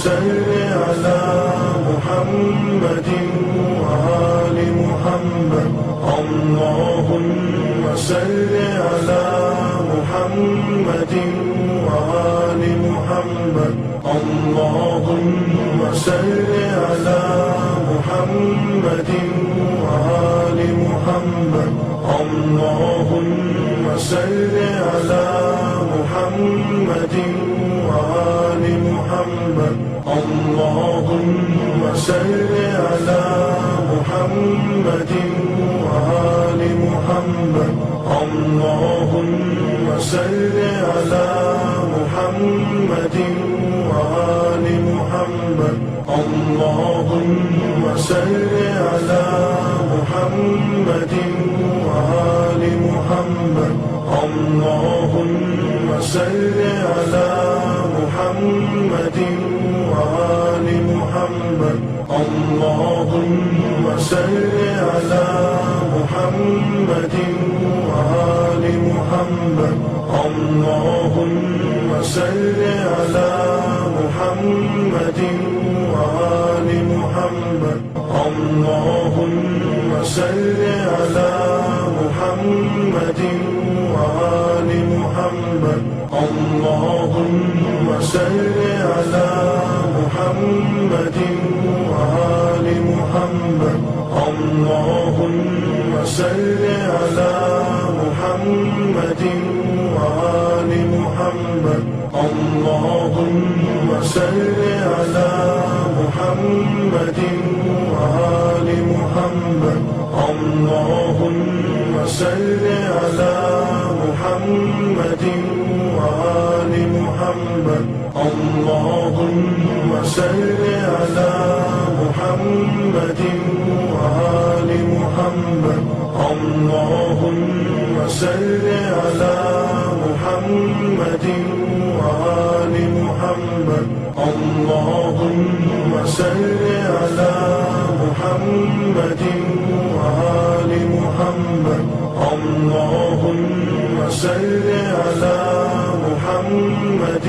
صل على محمد وآل محمد. اللهم صل على محمد وآل محمد. اللهم صل على محمد وآل محمد. اللهم صل على محمد وآل محمد. اللهم صل على محمد وآل محمد. اللهم صل على محمد وآل محمد. اللهم صل على محمد وآل محمد. اللهم صل على محمد وآل محمد. اللهم صل على محمد وآل محمد. اللهم صل على محمد وآل محمد. اللهم صل على محمد وآل محمد. اللهم صل على محمد وآل محمد. اللهم صل على محمد وآل محمد. اللهم صل على محمد وآل محمد. اللهم صل على محمد وآل محمد. اللهم صل على محمد وآل محمد. اللهم صل على محمد وآل محمد. اللهم صل على محمد وآل محمد. اللهم صل على محمد